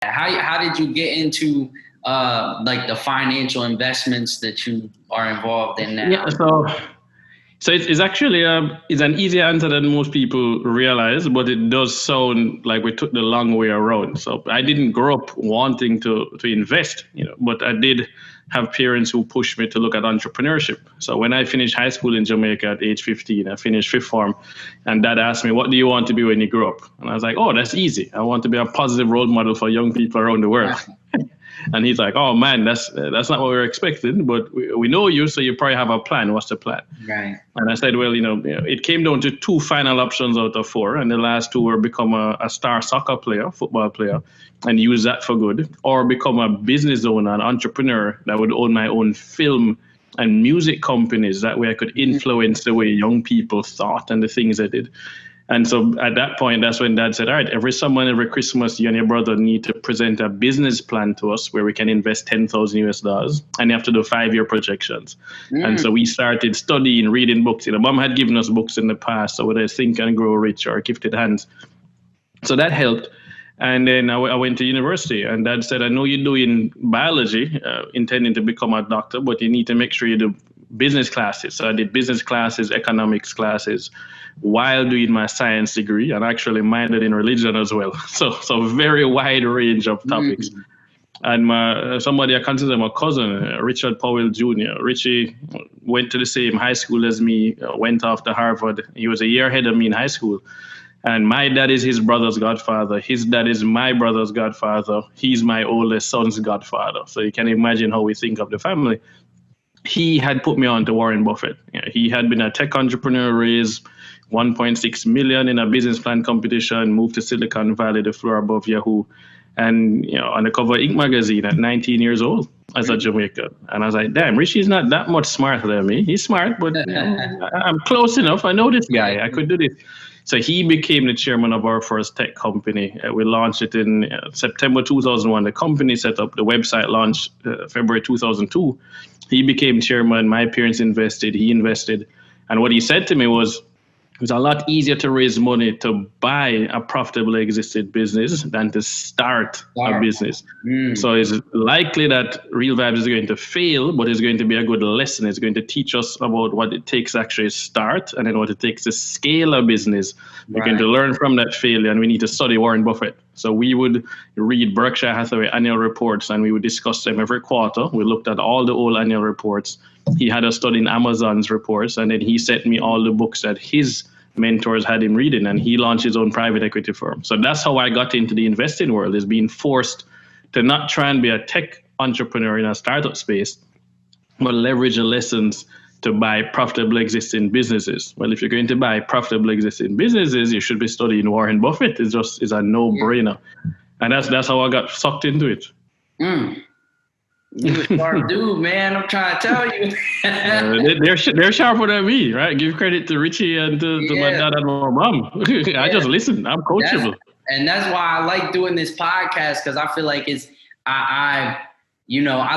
How did you get into like the financial investments that you are involved in now? Yeah, so it's actually it's an easier answer than most people realize, but it does sound like we took the long way around. So I didn't grow up wanting to invest, but I did have parents who pushed me to look at entrepreneurship. So when I finished high school in Jamaica at age 15, I finished fifth form, and dad asked me, "What do you want to be when you grow up?" And I was like, "Oh, that's easy. I want to be a positive role model for young people around the world." And he's like, "Oh man, that's not what we were expecting, but we know you, so you probably have a plan. What's the plan?" Right. And I said, "Well, it came down to two final options out of four, and the last two were become a star soccer player, football player, and use that for good, or become a business owner, an entrepreneur that would own my own film and music companies. That way I could influence the way young people thought and the things I did." And so at that point, that's when dad said, "All right, every summer and every Christmas, you and your brother need to present a business plan to us where we can invest 10,000 US dollars, and you have to do 5-year projections." And so we started studying, reading books. Mom had given us books in the past, so whether it's Think and Grow Rich or Gifted Hands. So that helped. And then I went to university, and dad said, "I know you're doing biology, intending to become a doctor, but you need to make sure you do business classes." So I did business classes, economics classes, while doing my science degree, and actually minored in religion as well. So very wide range of topics. And somebody I consider my cousin, Richard Powell Jr. Richie went to the same high school as me, went off to Harvard. He was a year ahead of me in high school. And my dad is his brother's godfather. His dad is my brother's godfather. He's my oldest son's godfather. So you can imagine how we think of the family. He had put me on to Warren Buffett. He had been a tech entrepreneur, raised 1.6 million in a business plan competition, moved to Silicon Valley, the floor above Yahoo, and on the cover of Inc. magazine at 19 years old as a Jamaican. And I was like, damn, Richie's not that much smarter than me. He's smart, but I'm close enough. I know this guy. I could do this. So he became the chairman of our first tech company. We launched it in September 2001. The company set up, the website launched February 2002. He became chairman. My parents invested. He invested. And what he said to me was, it's a lot easier to raise money to buy a profitably existing business than to start a business. So it's likely that Real Vibes is going to fail, but it's going to be a good lesson. It's going to teach us about what it takes to actually start and then what it takes to scale a business. We're going to learn from that failure, and we need to study Warren Buffett. So we would read Berkshire Hathaway annual reports, and we would discuss them every quarter. We looked at all the old annual reports. He had us studying Amazon's reports, and then he sent me all the books that his mentors had him reading, and he launched his own private equity firm. So that's how I got into the investing world, is being forced to not try and be a tech entrepreneur in a startup space, but leverage the lessons to buy profitably existing businesses. Well, if you're going to buy profitably existing businesses, you should be studying Warren Buffett. It's a no-brainer. And that's how I got sucked into it. You a smart dude, man. I'm trying to tell you. They're sharper than me, right? Give credit to Richie and to my dad and my mom. I just listen. I'm coachable. That's why I like doing this podcast, because I feel like I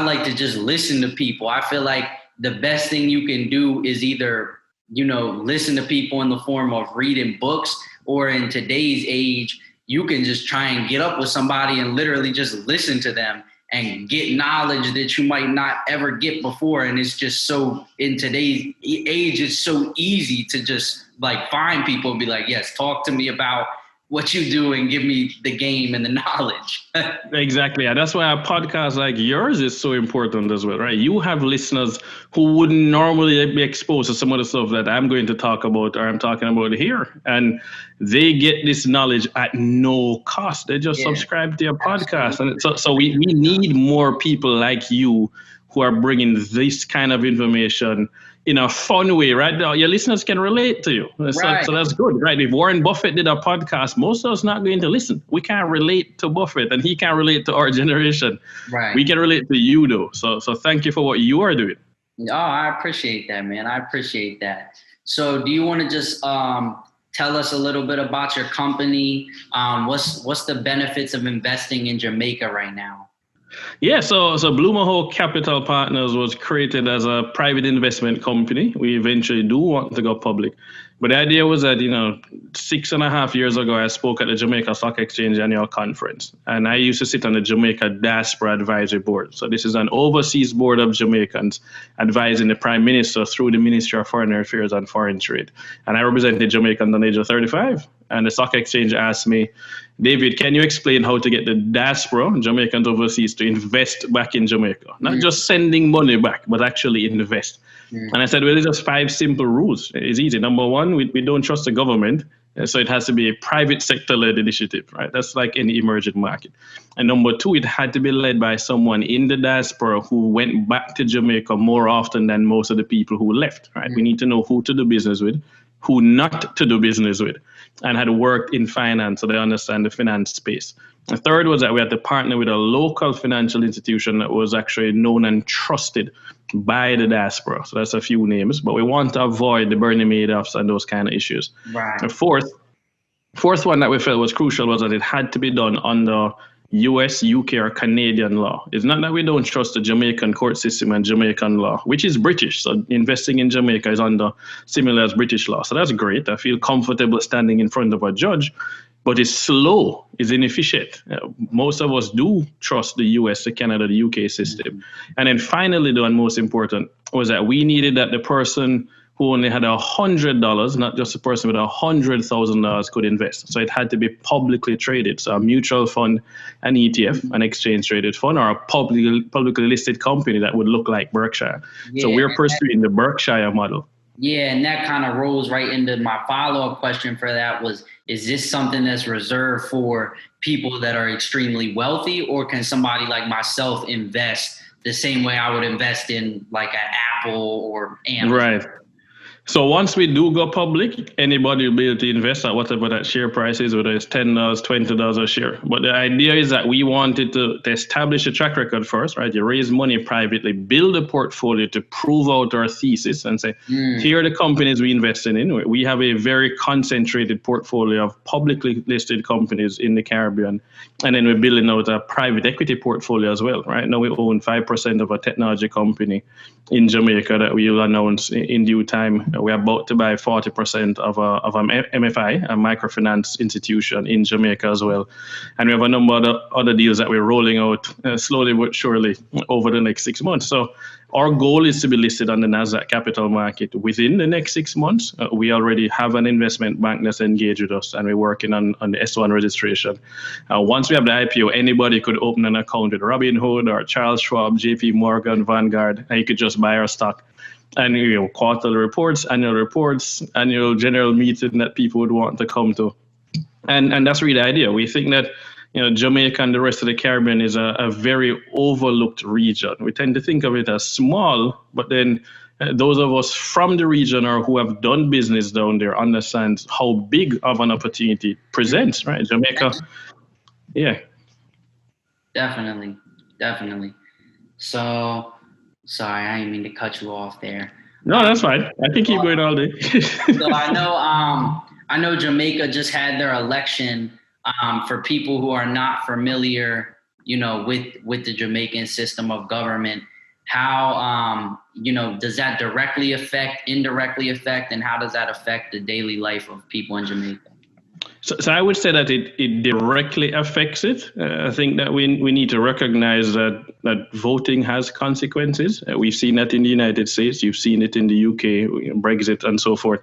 like to just listen to people. I feel like the best thing you can do is either, listen to people in the form of reading books, or in today's age, you can just try and get up with somebody and literally just listen to them and get knowledge that you might not ever get before. And it's just so, in today's age, it's so easy to just like find people and be like, yes, talk to me about what you do and give me the game and the knowledge. Exactly. And that's why a podcast like yours is so important as well, right? You have listeners who wouldn't normally be exposed to some of the stuff that I'm going to talk about or I'm talking about here. And they get this knowledge at no cost. They just subscribe to your podcast. And so we need more people like you who are bringing this kind of information in a fun way, right? Your listeners can relate to you. So that's good, right? If Warren Buffett did a podcast, most of us not going to listen. We can't relate to Buffett, and he can't relate to our generation. Right. We can relate to you, though. So thank you for what you are doing. Oh, I appreciate that, man. I appreciate that. So do you want to just tell us a little bit about your company? What's the benefits of investing in Jamaica right now? Yeah, so Blue Mahoe Capital Partners was created as a private investment company. We eventually do want to go public. But the idea was that, 6.5 years ago, I spoke at the Jamaica Stock Exchange annual conference. And I used to sit on the Jamaica Diaspora Advisory Board. So this is an overseas board of Jamaicans advising the Prime Minister through the Ministry of Foreign Affairs and Foreign Trade. And I represented Jamaicans on the age of 35. And the stock exchange asked me, David, can you explain how to get the diaspora, Jamaicans overseas, to invest back in Jamaica? Not just sending money back, but actually invest. And I said, well, there's just 5 simple rules. It's easy. Number one, we don't trust the government. So it has to be a private sector-led initiative, right? That's like any emerging market. And number 2, it had to be led by someone in the diaspora who went back to Jamaica more often than most of the people who left, right? We need to know who to do business with, who not to do business with, and had worked in finance, so they understand the finance space. The third was that we had to partner with a local financial institution that was actually known and trusted by the diaspora. So that's a few names, but we want to avoid the Bernie Madoffs and those kind of issues. Right. The fourth one that we felt was crucial was that it had to be done under US, UK, or Canadian law. It's not that we don't trust the Jamaican court system and Jamaican law, which is British. So investing in Jamaica is under similar as British law. So that's great. I feel comfortable standing in front of a judge, but it's slow, it's inefficient. Most of us do trust the US, the Canada, the UK system. And then finally, the one most important was that we needed that the person who only had $100, not just a person with $100,000 could invest. So it had to be publicly traded. So a mutual fund, an ETF, an exchange traded fund, or a publicly listed company that would look like Berkshire. Yeah, so we're pursuing the Berkshire model. Yeah, and that kind of rolls right into my follow-up question for that was, is this something that's reserved for people that are extremely wealthy, or can somebody like myself invest the same way I would invest in like an Apple or Amazon? Right. So once we do go public, anybody will be able to invest at whatever that share price is, whether it's $10, $20 a share. But the idea is that we wanted to establish a track record first, right? You raise money privately, build a portfolio to prove out our thesis and say, here are the companies we invested in. We have a very concentrated portfolio of publicly listed companies in the Caribbean. And then we're building out a private equity portfolio as well, right? Now we own 5% of a technology company in Jamaica that we will announce in due time. We're about to buy 40% of a MFI, a microfinance institution in Jamaica as well. And we have a number of other deals that we're rolling out slowly but surely over the next 6 months. So our goal is to be listed on the NASDAQ capital market within the next 6 months. We already have an investment bank that's engaged with us, and we're working on the S1 registration. Once we have the IPO, anybody could open an account with Robinhood or Charles Schwab, JP Morgan, Vanguard, and you could just buy our stock. And quarterly reports, annual general meeting that people would want to come to. And that's really the idea. We think that Jamaica and the rest of the Caribbean is a very overlooked region. We tend to think of it as small, but then those of us from the region or who have done business down there understand how big of an opportunity it presents, right? Jamaica, yeah. Definitely. So, sorry, I didn't mean to cut you off there. No, that's fine. I can keep going all day. So I know Jamaica just had their election. For people who are not familiar, with the Jamaican system of government, how does that directly affect, indirectly affect, and how does that affect the daily life of people in Jamaica? So I would say that it directly affects it. I think that we need to recognize that voting has consequences. We've seen that in the United States. You've seen it in the UK, Brexit, and so forth.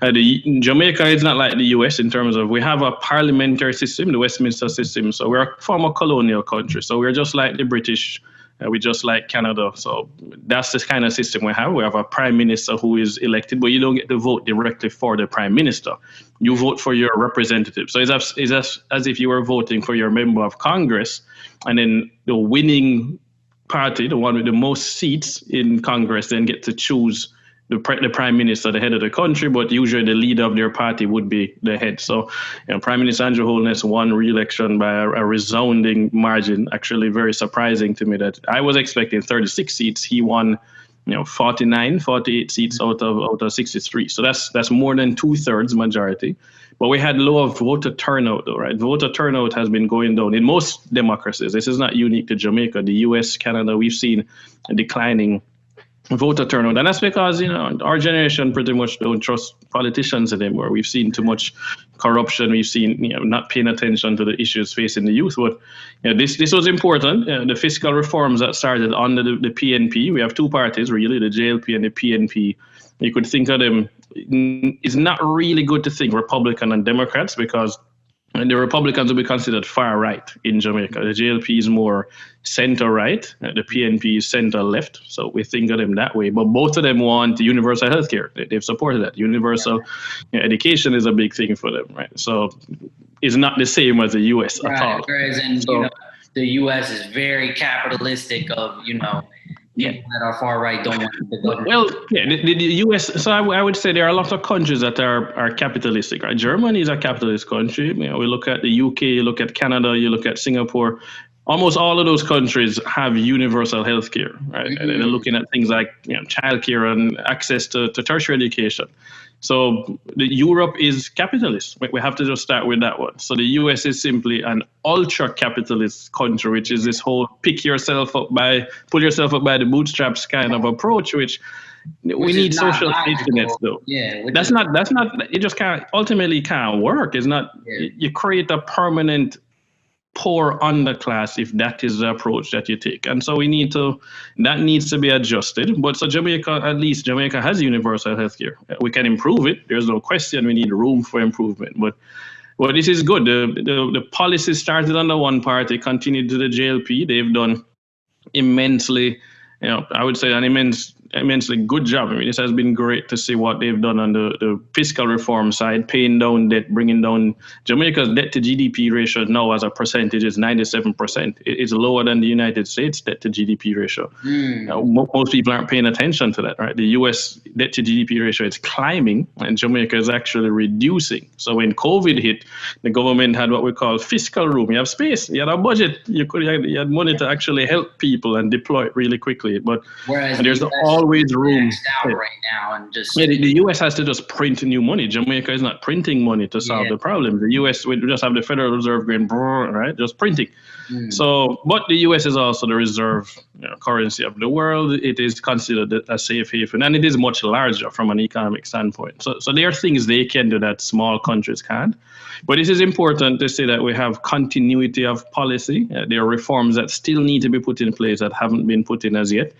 Jamaica is not like the US in terms of we have a parliamentary system, the Westminster system. So we're a former colonial country. So we're just like the British. We just like Canada. So that's the kind of system we have. We have a prime minister who is elected, but you don't get to vote directly for the prime minister. You vote for your representative. So it's as if you were voting for your member of Congress, and then the winning party, the one with the most seats in Congress, then get to choose the prime minister, the head of the country, but usually the leader of their party would be the head. So, Prime Minister Andrew Holness won re-election by a resounding margin. Actually, very surprising to me that I was expecting 36 seats. He won 48 seats out of 63. So that's more than 2/3 majority. But we had lower voter turnout, though, right? Voter turnout has been going down in most democracies. This is not unique to Jamaica. The US, Canada, we've seen a declining voter turnout. And that's because, our generation pretty much don't trust politicians anymore. We've seen too much corruption. We've seen, not paying attention to the issues facing the youth. But this was important. The fiscal reforms that started under the PNP. We have two parties, really, the JLP and the PNP. You could think of them. It's not really good to think Republican and Democrats, because the Republicans will be considered far right in Jamaica. The JLP is more center right. The PNP is center left. So we think of them that way. But both of them want universal healthcare. They've supported that. Universal education is a big thing for them, right? So it's not the same as the US at all. Whereas the US is very capitalistic of, people that are far right don't want the government. Well, the US. So I would say there are a lot of countries that are capitalistic. Right? Germany is a capitalist country. We look at the UK, you look at Canada, you look at Singapore. Almost all of those countries have universal health care, right? Mm-hmm. And they're looking at things like childcare and access to tertiary education. So Europe is capitalist. We have to just start with that one. So the US is simply an ultra-capitalist country, which is this whole pull yourself up by the bootstraps kind of approach, which we need social safety nets, though. Yeah, that's not. It just ultimately can't work. It's not. Yeah. You create a permanent poor underclass if that is the approach that you take. And so that needs to be adjusted. But so Jamaica has universal healthcare. We can improve it. There's no question. We need room for improvement. But this is good. The policy started under one party, continued to the JLP. They've done immensely, I would say an immensely good job. I mean, this has been great to see what they've done on the fiscal reform side, paying down debt, bringing down Jamaica's debt to GDP ratio now as a percentage is 97%. It's lower than the United States debt to GDP ratio. Most people aren't paying attention to that, right? The US debt to GDP ratio is climbing and Jamaica is actually reducing. So when COVID hit, the government had what we call fiscal room. You have space, you had a budget, you had money to actually help people and deploy it really quickly. But there's always room out right now, and just the US has to just print new money. Jamaica is not printing money to solve the problem. The US we just have the Federal Reserve going right, just printing. So, but the US is also the reserve currency of the world. It is considered a safe haven, and it is much larger from an economic standpoint. So there are things they can do that small countries can't. But it is important to say that we have continuity of policy. There are reforms that still need to be put in place that haven't been put in as yet.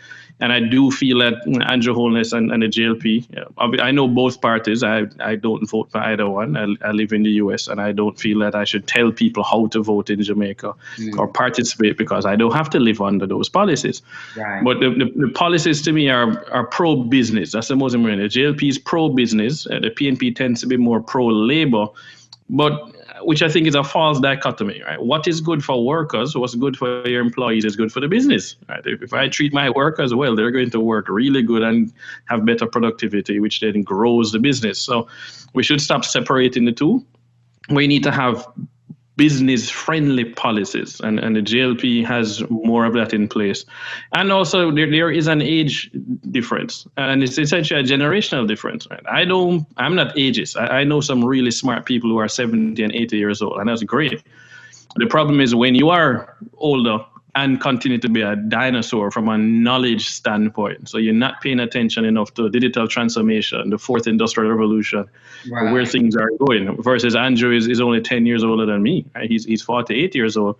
And I do feel that Andrew Holness and the JLP, I know both parties. I don't vote for either one. I live in the US, and I don't feel that I should tell people how to vote in Jamaica or participate, because I don't have to live under those policies. Right. But the policies to me are pro-business. That's the most important. The JLP is pro-business. The PNP tends to be more pro-labor, but which I think is a false dichotomy, right? What is good for workers, what's good for your employees is good for the business, right? If I treat my workers well, they're going to work really good and have better productivity, which then grows the business. So we should stop separating the two. We need to have business-friendly policies, and the JLP has more of that in place. And also, there is an age difference, and it's essentially a generational difference. Right? I'm not ageist. I know some really smart people who are 70 and 80 years old, and that's great. The problem is when you are older and continue to be a dinosaur from a knowledge standpoint. So you're not paying attention enough to digital transformation, the fourth industrial revolution, right, where things are going. Versus Andrew is only 10 years older than me. Right? He's 48 years old.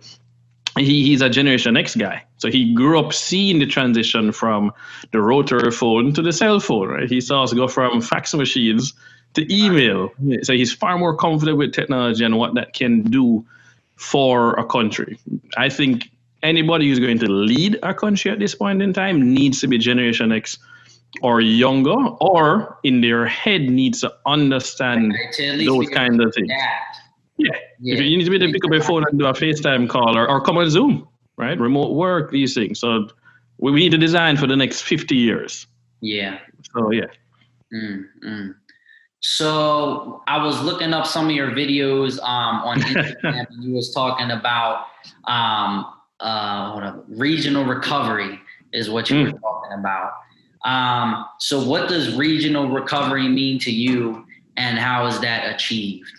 He's a Generation X guy. So he grew up seeing the transition from the rotary phone to the cell phone. Right? He saw us go from fax machines to email. So he's far more comfortable with technology and what that can do for a country. I think anybody who's going to lead a country at this point in time needs to be Generation X or younger, or in their head needs to understand those kind of things. Yeah. If you need to be able to pick up your phone and do a FaceTime call or come on Zoom, right? Remote work, these things. So we need to design for the next 50 years. Yeah. So, yeah. So I was looking up some of your videos on Instagram, and you was talking about regional recovery is what you were talking about. So what does regional recovery mean to you, and how is that achieved?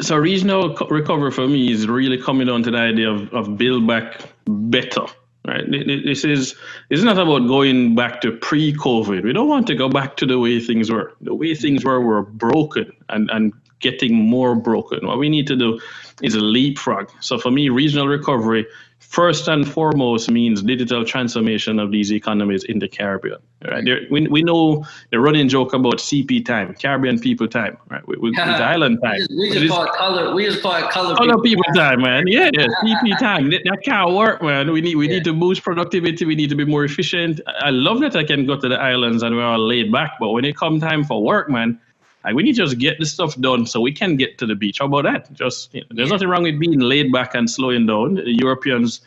So regional recovery for me is really coming down to the idea of build back better. Right. It's not about going back to pre-COVID. We don't want to go back to the way things were. The way things were broken and getting more broken. What we need to do is a leapfrog. So for me, regional recovery first and foremost means digital transformation of these economies in the Caribbean. Right? We know the running joke about CP time, Caribbean people time, right? It's island time. We just call it color. We just call it color people time, man. Yeah, CP time. That can't work, man. We need to boost productivity. We need to be more efficient. I love that I can go to the islands and we're all laid back, but when it comes time for work, man, like we need to just get the stuff done so we can get to the beach. How about that? There's nothing wrong with being laid back and slowing down. The Europeans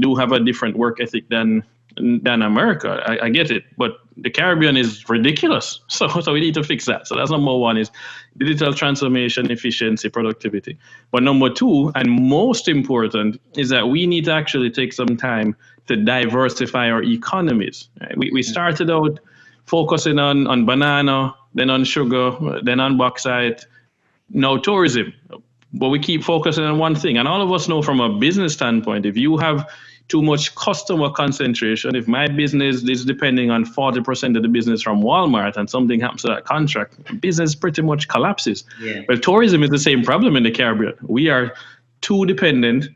do have a different work ethic than America. I get it, but the Caribbean is ridiculous. So we need to fix that. So that's number one, is digital transformation, efficiency, productivity. But number two, and most important, is that we need to actually take some time to diversify our economies. We started out focusing on banana, then on sugar, then on bauxite, now tourism. But we keep focusing on one thing. And all of us know from a business standpoint, if you have too much customer concentration, if my business is depending on 40% of the business from Walmart and something happens to that contract, business pretty much collapses. Yeah. But tourism is the same problem in the Caribbean. We are too dependent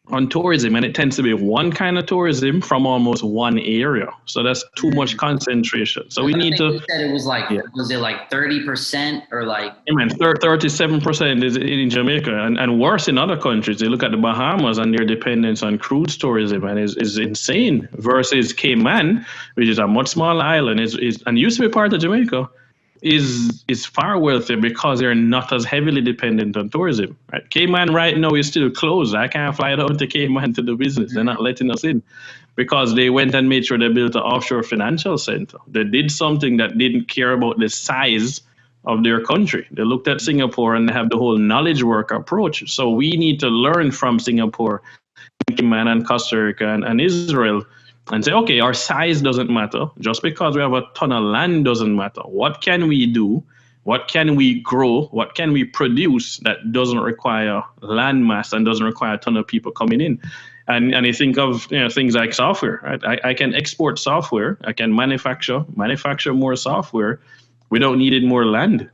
on tourism, and it tends to be one kind of tourism from almost one area. So that's too much concentration. So we need to. You said it was like, was it like 30% or like? Yeah, man, 37% is in Jamaica, and worse in other countries. They look at the Bahamas and their dependence on cruise tourism, and is insane. Versus Cayman, which is a much smaller island, and used to be part of Jamaica, is far wealthier because they're not as heavily dependent on tourism. Right? Cayman right now is still closed. I can't fly down to Cayman to do business. They're not letting us in because they went and made sure they built an offshore financial center. They did something that didn't care about the size of their country. They looked at Singapore and they have the whole knowledge work approach. So we need to learn from Singapore, Cayman, and Costa Rica and Israel, and say, okay, our size doesn't matter. Just because we have a ton of land doesn't matter. What can we do? What can we grow? What can we produce that doesn't require land mass and doesn't require a ton of people coming in? And I think of things like software. Right? I can export software. I can manufacture more software without needing more land,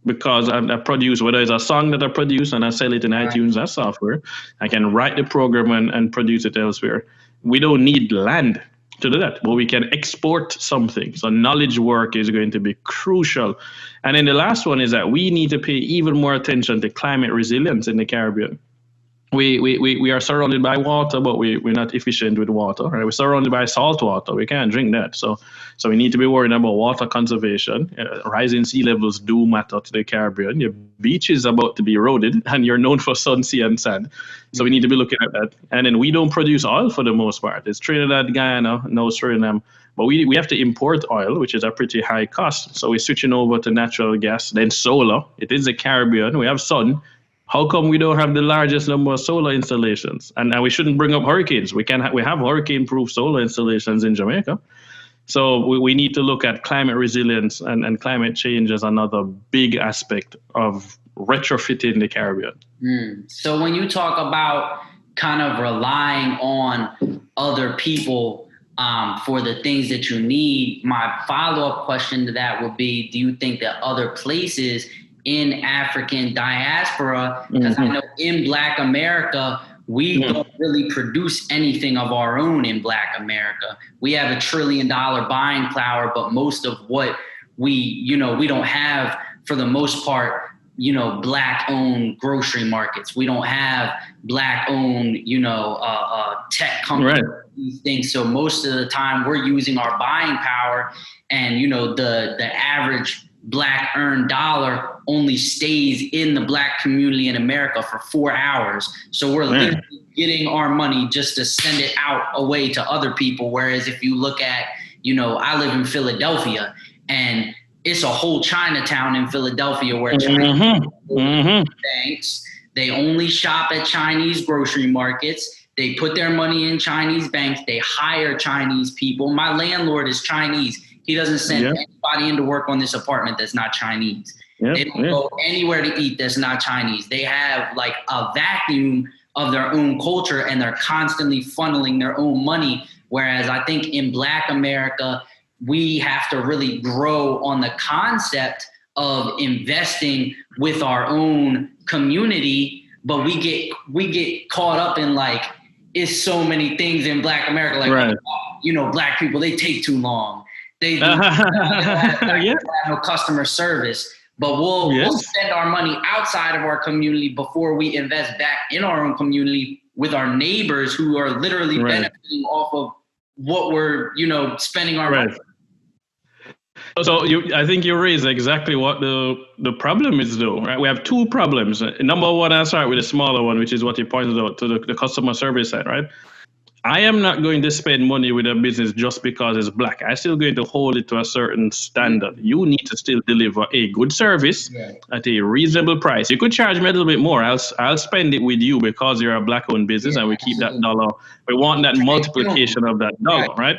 because I produce, whether it's a song that I produce and I sell it in iTunes as software, I can write the program and produce it elsewhere. We don't need land to do that, but we can export something. So knowledge work is going to be crucial. And then the last one is that we need to pay even more attention to climate resilience in the Caribbean. We are surrounded by water, but we're not efficient with water. Right? We're surrounded by salt water. We can't drink that. So we need to be worried about water conservation. Rising sea levels do matter to the Caribbean. Your beach is about to be eroded, and you're known for sun, sea, and sand. So we need to be looking at that. And then we don't produce oil for the most part. It's Trinidad, Guyana, no Suriname. But we have to import oil, which is a pretty high cost. So we're switching over to natural gas, then solar. It is the Caribbean. We have sun. How come we don't have the largest number of solar installations? And we shouldn't bring up hurricanes. We have hurricane-proof solar installations in Jamaica. So we need to look at climate resilience and climate change as another big aspect of retrofitting the Caribbean. So when you talk about kind of relying on other people for the things that you need, my follow-up question to that would be, do you think that other places in African diaspora, because I know in Black America, we don't really produce anything of our own in Black America. We have $1 trillion buying power, but most of what we don't have, for the most part, Black-owned grocery markets. We don't have Black-owned, tech companies, these things. So most of the time we're using our buying power, and, the average Black earned dollar only stays in the Black community in America for 4 hours. So we're literally getting our money just to send it out away to other people. Whereas if you look at, I live in Philadelphia, and it's a whole Chinatown in Philadelphia where Chinese banks, they only shop at Chinese grocery markets. They put their money in Chinese banks. They hire Chinese people. My landlord is Chinese. He doesn't send anybody into work on this apartment that's not Chinese. Yep. They don't go anywhere to eat that's not Chinese. They have like a vacuum of their own culture, and they're constantly funneling their own money. Whereas I think in Black America, we have to really grow on the concept of investing with our own community, but we get caught up in like, it's so many things in Black America, like, Black people, they take too long. They don't have no customer service. But we'll spend our money outside of our community before we invest back in our own community with our neighbors who are literally benefiting off of what we're, spending our money. So I think you raised exactly what the problem is, though, right? We have two problems. Number one, I'll start with the smaller one, which is what you pointed out to the customer service side, right? I am not going to spend money with a business just because it's Black. I'm still going to hold it to a certain standard. You need to still deliver a good service at a reasonable price. You could charge me a little bit more. I'll spend it with you because you're a Black-owned business and we keep that dollar. We want that multiplication of that dollar, right?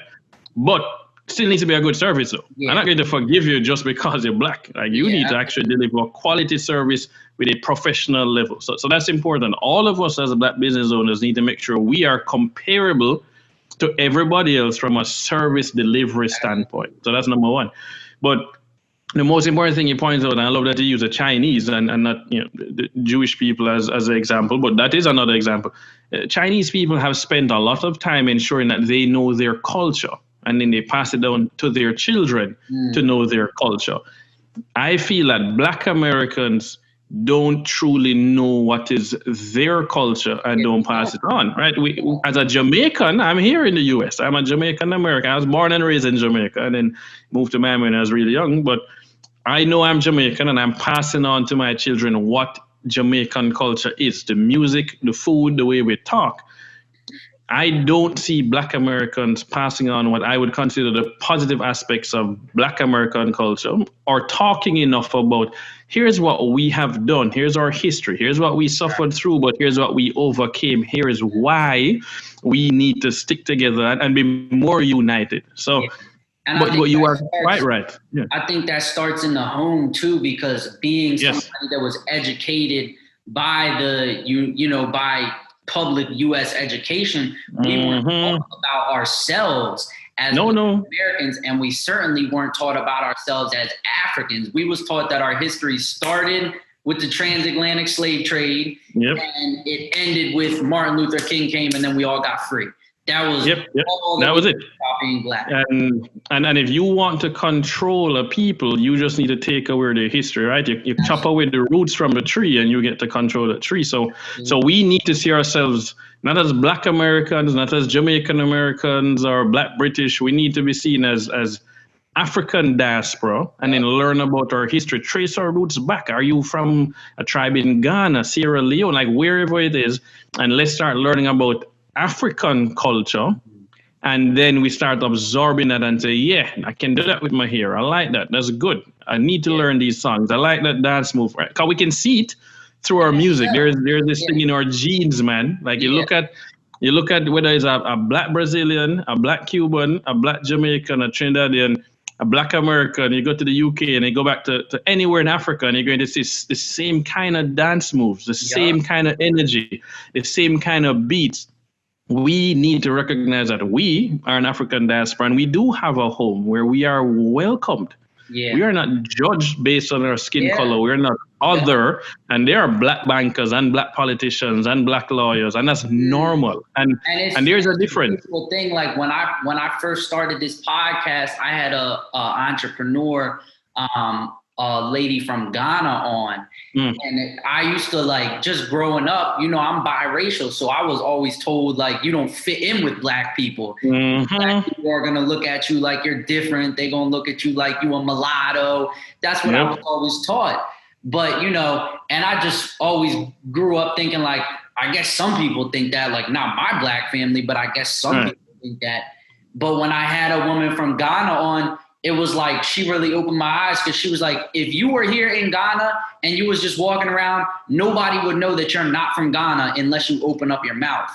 But still needs to be a good service, though. I'm not going to forgive you just because you're Black. Like, you need to actually deliver quality service with a professional level. So that's important. All of us as Black business owners need to make sure we are comparable to everybody else from a service delivery standpoint. So that's number one. But the most important thing you point out, and I love that you use the Chinese and not the Jewish people as an example, but that is another example. Chinese people have spent a lot of time ensuring that they know their culture, and then they pass it down to their children to know their culture. I feel that Black Americans don't truly know what is their culture and don't pass it on, right? As a Jamaican, I'm here in the US. I'm a Jamaican American. I was born and raised in Jamaica and then moved to Miami when I was really young. But I know I'm Jamaican and I'm passing on to my children what Jamaican culture is, the music, the food, the way we talk. I don't see Black Americans passing on what I would consider the positive aspects of Black American culture, or talking enough about, here's what we have done, here's our history, here's what we suffered through, but here's what we overcame, here is why we need to stick together and be more united. So, but you are quite right. Yeah. I think that starts in the home too, because being somebody that was educated by by public U.S. education, we weren't taught about ourselves as Americans, and we certainly weren't taught about ourselves as Africans. We was taught that our history started with the transatlantic slave trade, and it ended with Martin Luther King came, and then we all got free. That was that was it. Being Black. And if you want to control a people, you just need to take away their history, right? You chop away the roots from the tree, and you get to control the tree. So we need to see ourselves not as Black Americans, not as Jamaican Americans or Black British. We need to be seen as African diaspora, and then learn about our history. Trace our roots back. Are you from a tribe in Ghana, Sierra Leone, like wherever it is? And let's start learning about African culture, and then we start absorbing that and say, I can do that with my hair. I like that. That's good. I need to learn these songs. I like that dance move. Right? Because we can see it through our music. There's this thing in our genes, man. Like you look at whether it's a Black Brazilian, a Black Cuban, a Black Jamaican, a Trinidadian, a Black American. You go to the UK and you go back to anywhere in Africa, and you're going to see the same kind of dance moves, the same kind of energy, the same kind of beats. We need to recognize that we are an African diaspora, and we do have a home where we are welcomed. We are not judged based on our skin color. We're not other, and there are Black bankers and Black politicians and Black lawyers, and that's normal. And there's a difference. Thing, like when I first started this podcast, I had a entrepreneur, a lady from Ghana on. And I used to just growing up, I'm biracial. So I was always told you don't fit in with Black people. Black people are going to look at you like you're different. They're going to look at you like you a mulatto. That's what I was always taught. But, and I just always grew up thinking I guess some people think that, not my Black family, but I guess some people think that. But when I had a woman from Ghana on, it was she really opened my eyes, because she was like, if you were here in Ghana and you was just walking around, nobody would know that you're not from Ghana unless you open up your mouth.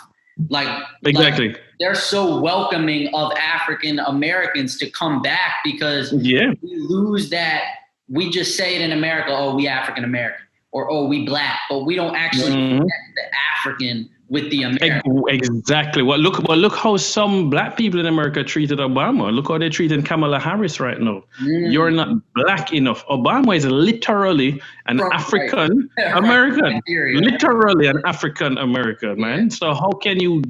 Exactly. they're so welcoming of African Americans to come back because we lose that. We just say it in America, oh, we African American, or oh, we black, but we don't actually connect the African with the American. Exactly. Well, look how some black people in America treated Obama. Look how they're treating Kamala Harris right now. You're not black enough. Obama is literally an African American. Literally an African American, man. So how can you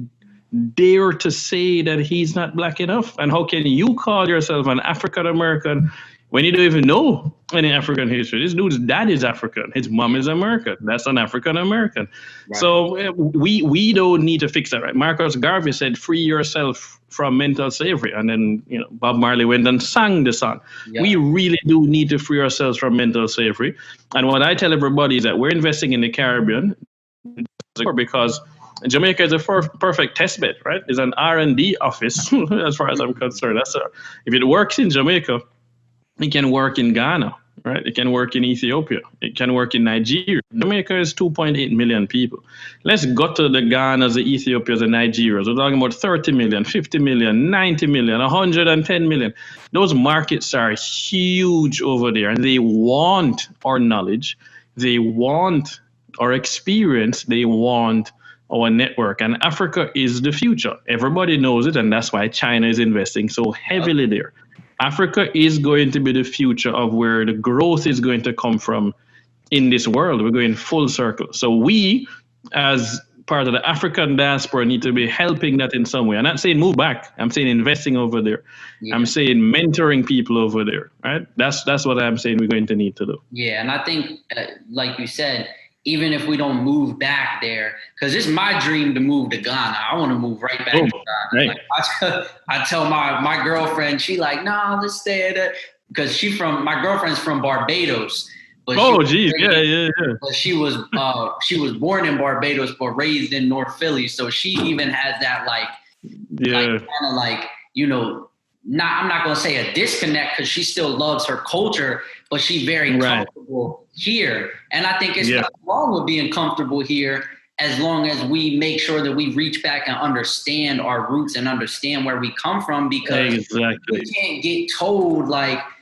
dare to say that he's not black enough? And how can you call yourself an African American when you don't even know any African history? This dude's dad is African. His mom is American. That's an African American. Right. So we don't need to fix that, right? Marcus Garvey said, free yourself from mental slavery. And then, Bob Marley went and sang the song. Yeah. We really do need to free ourselves from mental slavery. And what I tell everybody is that we're investing in the Caribbean because Jamaica is a perfect test bed, right? It's an R&D office, as far as I'm concerned. If it works in Jamaica, it can work in Ghana, right? It can work in Ethiopia. It can work in Nigeria. Jamaica is 2.8 million people. Let's go to the Ghanas, the Ethiopias, the Nigerias. We're talking about 30 million, 50 million, 90 million, 110 million. Those markets are huge over there, and they want our knowledge. They want our experience. They want our network. And Africa is the future. Everybody knows it, and that's why China is investing so heavily there. Africa is going to be the future of where the growth is going to come from in this world. We're going full circle. So we, as part of the African diaspora, need to be helping that in some way. I'm not saying move back. I'm saying investing over there. Yeah. I'm saying mentoring people over there, right? That's what I'm saying we're going to need to do. Yeah, and I think, like you said, even if we don't move back there, because it's my dream to move to Ghana. I want to move right back to Ghana. Right. Like, I tell my girlfriend, she like, nah, let's stay at it. Because my girlfriend's from Barbados. But yeah. But she was born in Barbados, but raised in North Philly. So she even has that I'm not going to say a disconnect because she still loves her culture, but she's very comfortable here. And I think it's not wrong with being comfortable here as long as we make sure that we reach back and understand our roots and understand where we come from, because we can't get told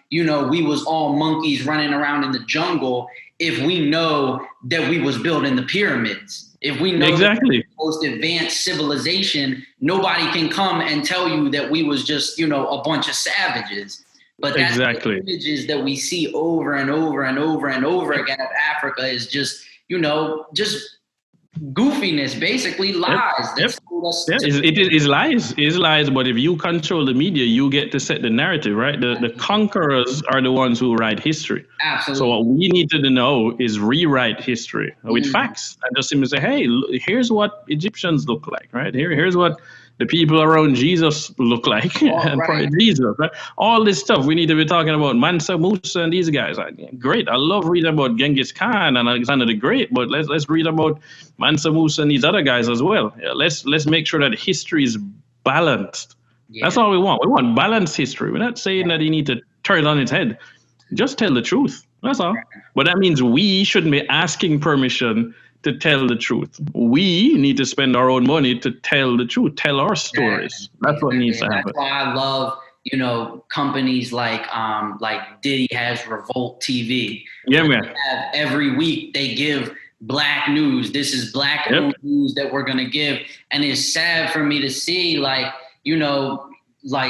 we was all monkeys running around in the jungle if we know that we was building the pyramids. If we know the most advanced civilization, nobody can come and tell you that we was just, a bunch of savages. But that's the images that we see over and over and over and over again of Africa is just, just goofiness, basically lies. It is lies. It is lies. But if you control the media, you get to set the narrative, right? The conquerors are the ones who write history. Absolutely. So what we need to know is rewrite history with facts, and just simply say, hey, here's what Egyptians look like, right? Here's what the people around Jesus look like, Jesus, right? All this stuff we need to be talking about. Mansa Musa and these guys. Great. I love reading about Genghis Khan and Alexander the Great, but let's read about Mansa Musa and these other guys as well. Yeah, let's make sure that history is balanced. Yeah. That's all we want. We want balanced history. We're not saying that you need to turn it on its head. Just tell the truth. That's all. But that means we shouldn't be asking permission to tell the truth. We need to spend our own money to tell the truth, tell our stories. That's what needs to happen. That's why I love, companies like Diddy has Revolt TV. Yeah, man. Every week they give Black news. This is Black news that we're gonna give, and it's sad for me to see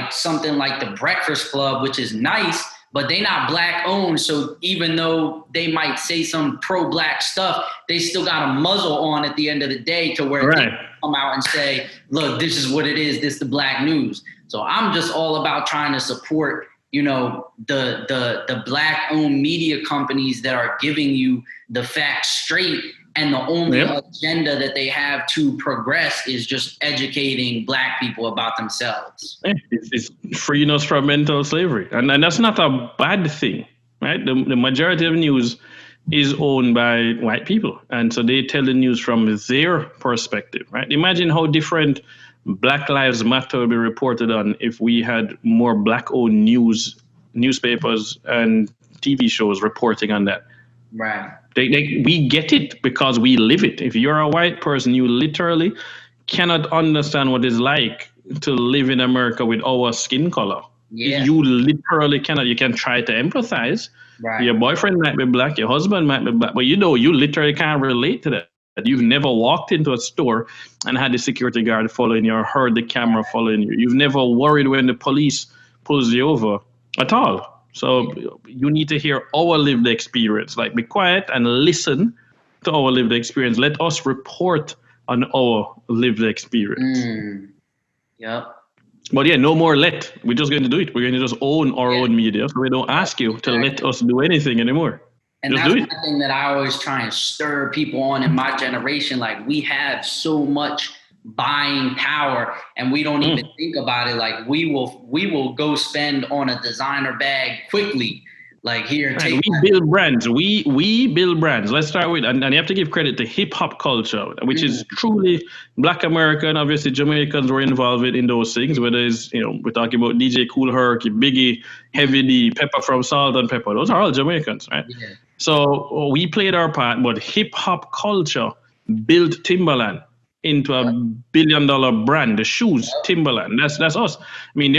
something like the Breakfast Club, which is nice, but they not Black owned. So even though they might say some pro-Black stuff, they still got a muzzle on at the end of the day to where they come out and say, look, this is what it is. This is the Black news. So I'm just all about trying to support, the Black owned media companies that are giving you the facts straight. And the only agenda that they have to progress is just educating Black people about themselves. It's freeing us from mental slavery. And that's not a bad thing, right? The majority of news is owned by white people. And so they tell the news from their perspective, right? Imagine how different Black Lives Matter would be reported on if we had more Black-owned newspapers and TV shows reporting on that. Right. We get it because we live it. If you're a white person, you literally cannot understand what it's like to live in America with our skin color. Yeah. You literally cannot. You can try to empathize. Right. Your boyfriend might be black, your husband might be black, but you literally can't relate to that. You've never walked into a store and had the security guard following you or heard the camera following you. You've never worried when the police pulls you over at all. So you need to hear our lived experience. Like, be quiet and listen to our lived experience. Let us report on our lived experience. Yep. But yeah, no more let. We're just going to do it. We're going to just own our own media. So we don't ask you to let us do anything anymore. And just that's do it. one thing that I always try and stir people on in my generation. Like, we have so much buying power and we don't even think about it. Like, we will go spend on a designer bag quickly. Like, here, take we build brands. We build brands. Let's start with, and you have to give credit to hip hop culture, which is truly Black American. Obviously, Jamaicans were involved in those things. Whether it's, we're talking about DJ Kool Herc, Biggie, Heavy D, Pepper from Salt and Pepper. Those are all Jamaicans, right? Yeah. So we played our part, but hip hop culture built Timberland into a $1 billion brand. The shoes, Timberland. That's us. I mean,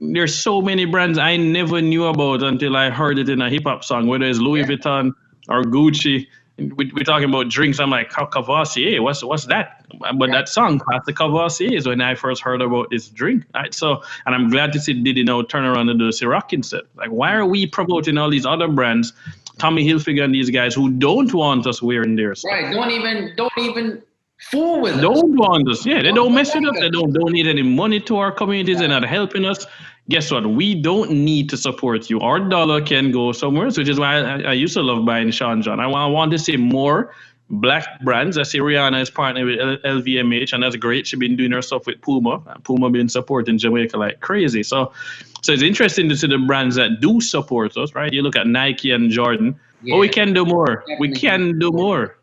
there's so many brands I never knew about until I heard it in a hip hop song, whether it's Louis Vuitton or Gucci. We're talking about drinks. I'm like, Cavassier, what's that? But that song, Classic Cavassier, is when I first heard about this drink. Right? So, and I'm glad to see Diddy now turn around and do Ciroc instead. Like, why are we promoting all these other brands, Tommy Hilfiger and these guys who don't want us wearing their stuff? Right, don't even fool with us. Don't want us. Yeah, they don't mess with us. They don't donate any money to our communities. They're not helping us. Guess what? We don't need to support you. Our dollar can go somewhere else, which is why I used to love buying Sean John. I want to see more Black brands. I see Rihanna is partnering with LVMH, and that's great. She's been doing her stuff with Puma. Puma been supporting Jamaica like crazy. So it's interesting to see the brands that do support us, right? You look at Nike and Jordan. Yeah. But we can do more. Definitely. We can do more.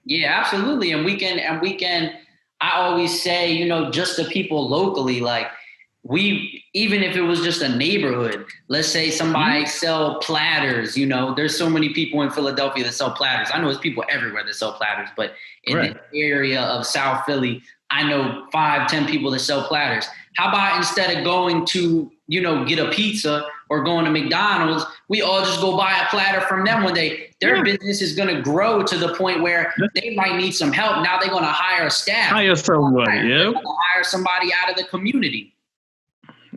Yeah, absolutely. And we can, I always say, just the people locally, like, even if it was just a neighborhood, let's say somebody sell platters, there's so many people in Philadelphia that sell platters. I know there's people everywhere that sell platters, but in the area of South Philly, I know 5-10 people that sell platters. How about instead of going to, get a pizza or going to McDonald's, we all just go buy a platter from them one day. Their business is going to grow to the point where they might need some help. Now they're going to hire a staff. Hire somebody, hire somebody out of the community.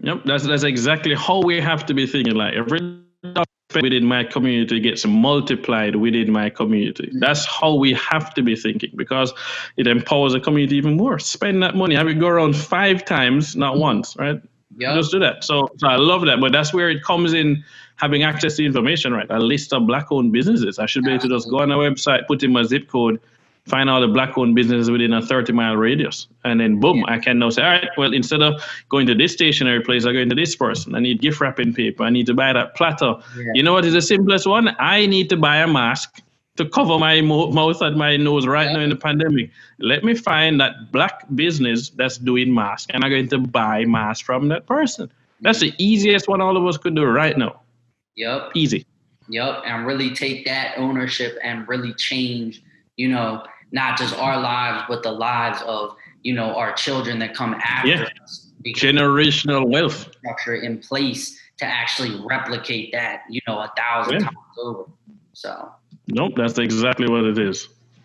Yep, that's exactly how we have to be thinking. Like, every dollar within my community gets multiplied within my community. Mm-hmm. That's how we have to be thinking, because it empowers the community even more. Spend that money, have it go around 5 times, not once, right? Yep. Just do that. So I love that, but that's where it comes in, having access to information, right? A list of Black-owned businesses. I should be able to just go on a website, put in my zip code, find all the Black-owned businesses within a 30-mile radius. And then, boom, I can now say, all right, well, instead of going to this stationery place, I go into this person. I need gift wrapping paper. I need to buy that platter. Yeah. You know what is the simplest one? I need to buy a mask to cover my mouth and my nose now in the pandemic. Let me find that Black business that's doing masks, and I'm going to buy masks from that person. That's the easiest one all of us could do right now. Yep. Easy. Yep, and really take that ownership and really change, not just our lives, but the lives of, our children that come after us. Generational wealth. Structure in place to actually replicate that, 1,000 times over. So. Nope, that's exactly what it is.